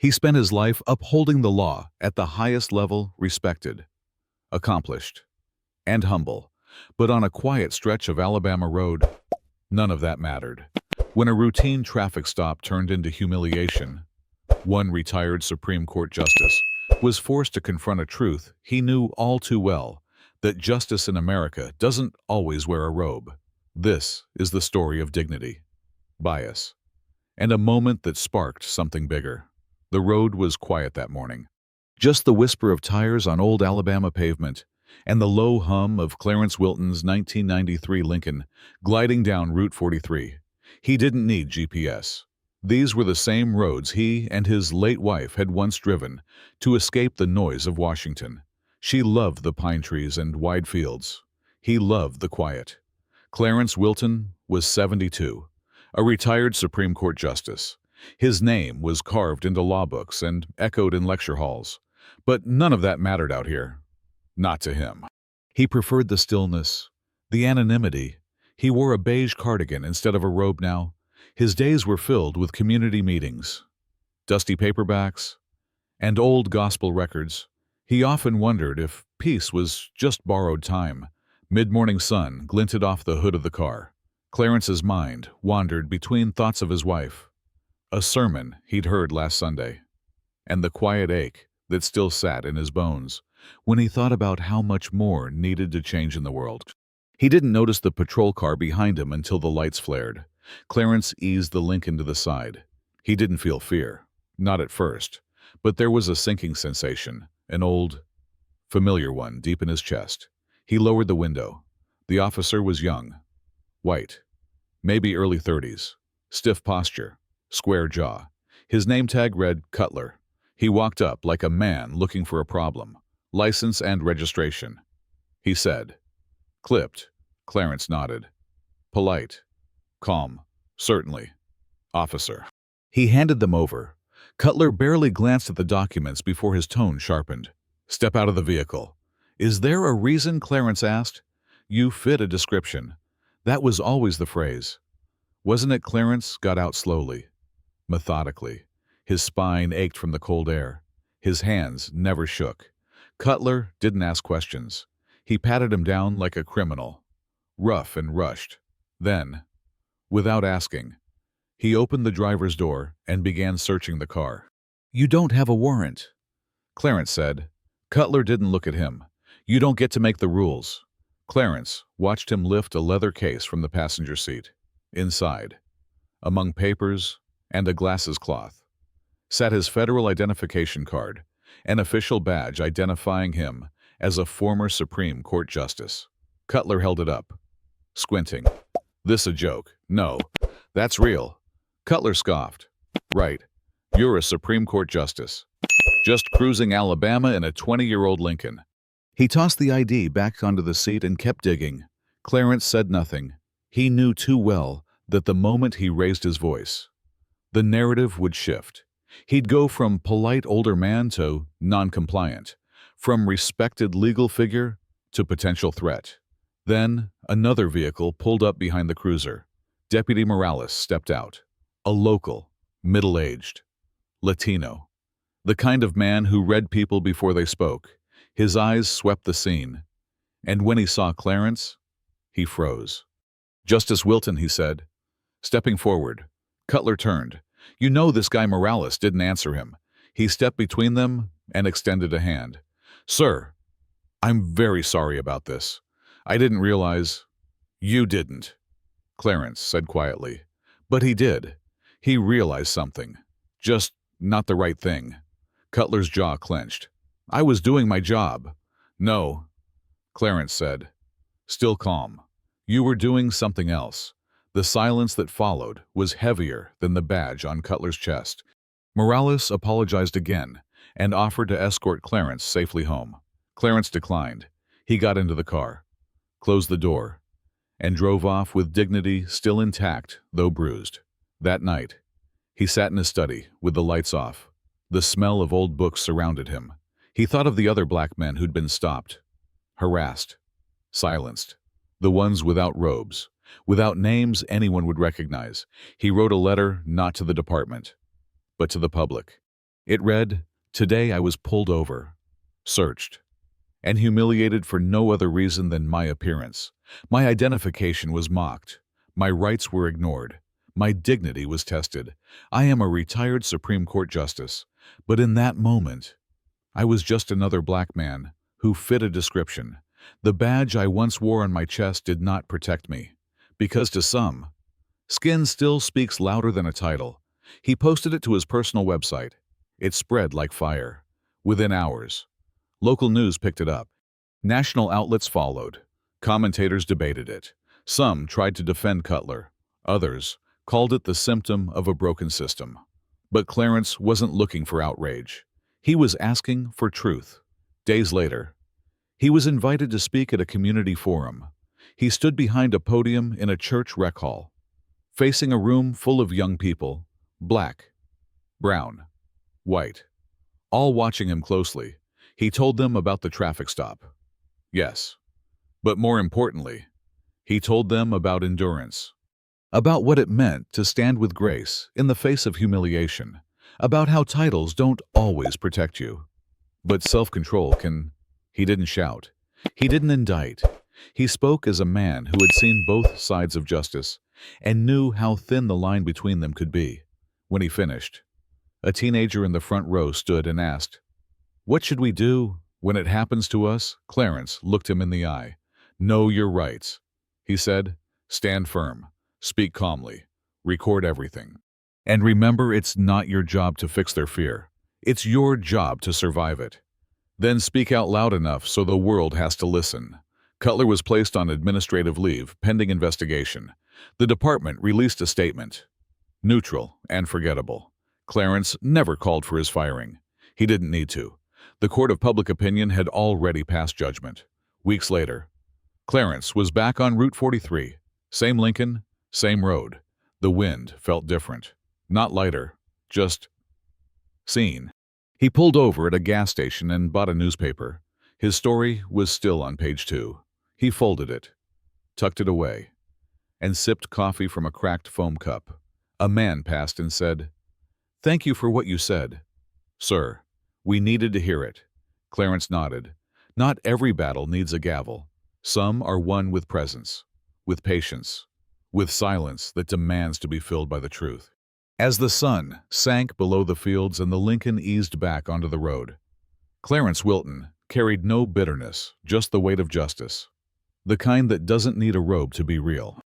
He spent his life upholding the law at the highest level, respected, accomplished, and humble. But on a quiet stretch of Alabama road, none of that mattered. When a routine traffic stop turned into humiliation, one retired Supreme Court justice was forced to confront a truth he knew all too well, that justice in America doesn't always wear a robe. This is the story of dignity, bias, and a moment that sparked something bigger. The road was quiet that morning. Just the whisper of tires on old Alabama pavement and the low hum of Clarence Wilton's 1993 Lincoln gliding down Route 43. He didn't need GPS. These were the same roads he and his late wife had once driven to escape the noise of Washington. She loved the pine trees and wide fields. He loved the quiet. Clarence Wilton was 72, a retired Supreme Court justice. His name was carved into law books and echoed in lecture halls. But none of that mattered out here. Not to him. He preferred the stillness, the anonymity. He wore a beige cardigan instead of a robe now. His days were filled with community meetings, dusty paperbacks, and old gospel records. He often wondered if peace was just borrowed time. Mid-morning sun glinted off the hood of the car. Clarence's mind wandered between thoughts of his wife, a sermon he'd heard last Sunday, and the quiet ache that still sat in his bones when he thought about how much more needed to change in the world. He didn't notice the patrol car behind him until the lights flared. Clarence eased the Lincoln to the side. He didn't feel fear, not at first, but there was a sinking sensation, an old, familiar one deep in his chest. He lowered the window. The officer was young, white, maybe early 30s, stiff posture, square jaw. His name tag read Cutler. He walked up like a man looking for a problem. License and registration. He said. Clipped. Clarence nodded. Polite. Calm. Certainly. Officer. He handed them over. Cutler barely glanced at the documents before his tone sharpened. Step out of the vehicle. Is there a reason? Clarence asked. You fit a description. That was always the phrase. Wasn't it? Clarence got out slowly, methodically. His spine ached from the cold air. His hands never shook. Cutler didn't ask questions. He patted him down like a criminal, rough and rushed. Then, without asking, he opened the driver's door and began searching the car. You don't have a warrant, Clarence said. Cutler didn't look at him. You don't get to make the rules. Clarence watched him lift a leather case from the passenger seat. Inside, among papers and a glasses cloth, sat his federal identification card, an official badge identifying him as a former Supreme Court justice. Cutler held it up, squinting. This a joke? No, that's real. Cutler scoffed. Right, you're a Supreme Court justice, just cruising Alabama in a 20-year-old Lincoln. He tossed the ID back onto the seat and kept digging. Clarence said nothing. He knew too well that the moment he raised his voice, the narrative would shift. He'd go from polite older man to non-compliant, from respected legal figure to potential threat. Then another vehicle pulled up behind the cruiser. Deputy Morales stepped out. A local, middle-aged, Latino. The kind of man who read people before they spoke. His eyes swept the scene. And when he saw Clarence, he froze. Justice Wilton, he said. Stepping forward, Cutler turned. You know this guy Morales didn't answer him. He stepped between them and extended a hand. Sir, I'm very sorry about this. I didn't realize. You didn't, Clarence said quietly. But he did. He realized something. Just not the right thing. Cutler's jaw clenched. I was doing my job. No, Clarence said, still calm. You were doing something else. The silence that followed was heavier than the badge on Cutler's chest. Morales apologized again and offered to escort Clarence safely home. Clarence declined. He got into the car, closed the door, and drove off with dignity still intact, though bruised. That night, he sat in his study with the lights off. The smell of old books surrounded him. He thought of the other black men who'd been stopped, harassed, silenced, the ones without robes, without names anyone would recognize. He wrote a letter not to the department, but to the public. It read, "Today I was pulled over, searched, and humiliated for no other reason than my appearance. My identification was mocked. My rights were ignored. My dignity was tested. I am a retired Supreme Court justice, but in that moment, I was just another black man who fit a description. The badge I once wore on my chest did not protect me, because to some, skin still speaks louder than a title." He posted it to his personal website. It spread like fire. Within hours, local news picked it up. National outlets followed. Commentators debated it. Some tried to defend Cutler. Others called it the symptom of a broken system. But Clarence wasn't looking for outrage. He was asking for truth. Days later, he was invited to speak at a community forum. He stood behind a podium in a church rec hall, facing a room full of young people, black, brown, white, all watching him closely. He told them about the traffic stop. Yes, but more importantly, he told them about endurance, about what it meant to stand with grace in the face of humiliation, about how titles don't always protect you, but self-control can. He didn't shout. He didn't indict. He spoke as a man who had seen both sides of justice and knew how thin the line between them could be. When he finished, a teenager in the front row stood and asked, "What should we do when it happens to us?" Clarence looked him in the eye. "Know your rights," he said. "Stand firm, speak calmly, record everything. And remember, it's not your job to fix their fear. It's your job to survive it. Then speak out loud enough so the world has to listen." Cutler was placed on administrative leave pending investigation. The department released a statement. Neutral and forgettable. Clarence never called for his firing. He didn't need to. The court of public opinion had already passed judgment. Weeks later, Clarence was back on Route 43. Same Lincoln, same road. The wind felt different. Not lighter, just seen. He pulled over at a gas station and bought a newspaper. His story was still on page 2. He folded it, tucked it away, and sipped coffee from a cracked foam cup. A man passed and said, "Thank you for what you said, sir. We needed to hear it." Clarence nodded. Not every battle needs a gavel. Some are won with presence, with patience, with silence that demands to be filled by the truth. As the sun sank below the fields and the Lincoln eased back onto the road, Clarence Wilton carried no bitterness, just the weight of justice. The kind that doesn't need a robe to be real.